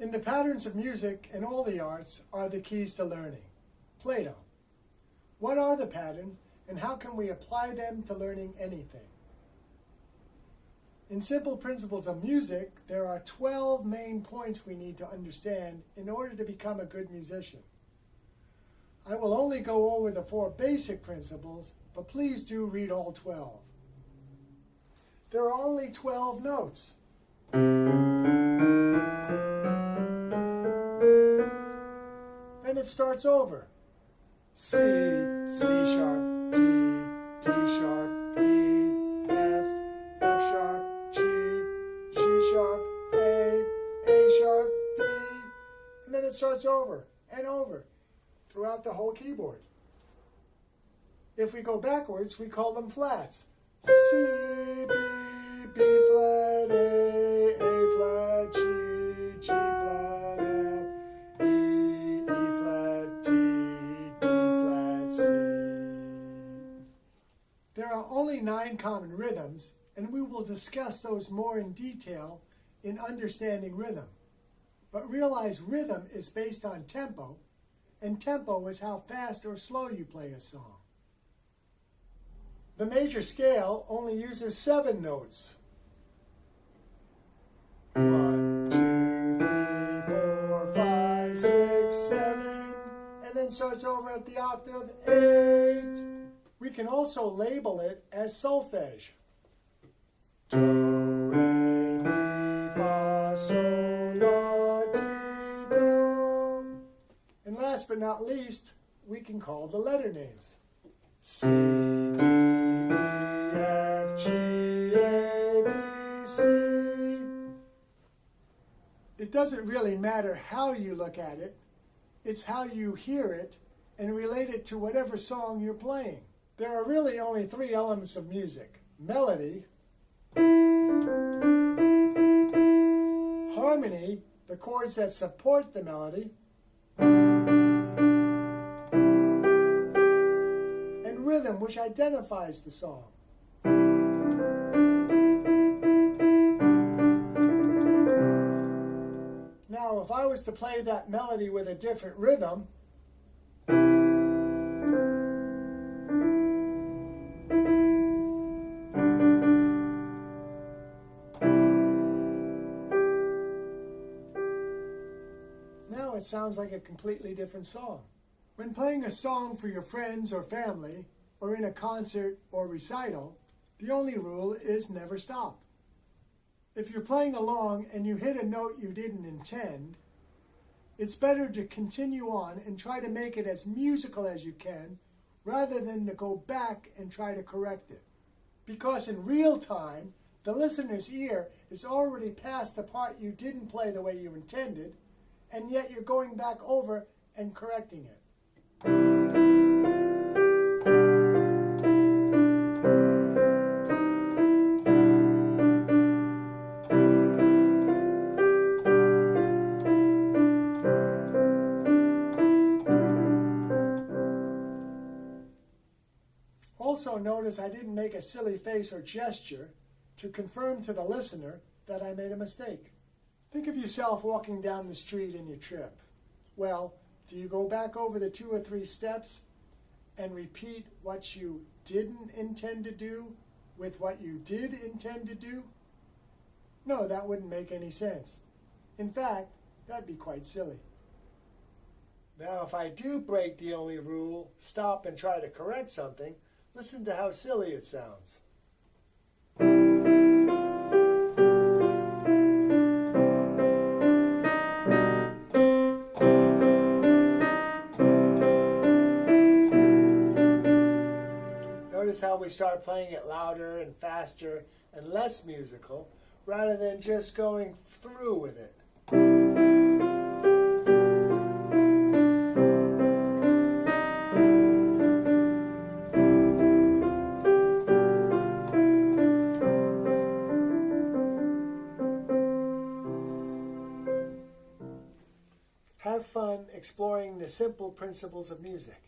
In the patterns of music and all the arts are the keys to learning. Plato. What are the patterns and how can we apply them to learning anything? In Simple Principles of Music, there are 12 main points we need to understand in order to become a good musician. I will only go over the 4 basic principles, but please do read all 12. There are only 12 notes. Then it starts over. C, C sharp, D, D sharp, E, F, F sharp, G, G sharp, A sharp, B, and then it starts over and over throughout the whole keyboard. If we go backwards, we call them flats. C, B, B flat, A flat, G, G flat, F, E flat, D flat, C. There are only 9 common rhythms, and we will discuss those more in detail in understanding rhythm. But realize rhythm is based on tempo, and tempo is how fast or slow you play a song. The major scale only uses 7 notes. 1, 2, 3, 4, 5, 6, 7, and then starts over at the octave 8. We can also label it as solfege. Do, re, mi, fa, sol, la, ti, do. And last but not least, we can call the letter names. C, D, E, F, G, A, B, C. It doesn't really matter how you look at it. It's how you hear it and relate it to whatever song you're playing. There are really only 3 elements of music: melody, harmony, the chords that support the melody, and rhythm, which identifies the song. Now, if I was to play that melody with a different rhythm, now it sounds like a completely different song. When playing a song for your friends or family, or in a concert or recital, the only rule is never stop. If you're playing along and you hit a note you didn't intend, it's better to continue on and try to make it as musical as you can, rather than to go back and try to correct it. Because in real time, the listener's ear is already past the part you didn't play the way you intended, and yet you're going back over and correcting it. Also notice I didn't make a silly face or gesture to confirm to the listener that I made a mistake. Think of yourself walking down the street and you trip. Well, do you go back over the 2 or 3 steps and repeat what you didn't intend to do with what you did intend to do? No, that wouldn't make any sense. In fact, that'd be quite silly. Now, if I do break the only rule, stop and try to correct something, listen to how silly it sounds. Notice how we start playing it louder and faster and less musical, rather than just going through with it. Have fun exploring the simple principles of music.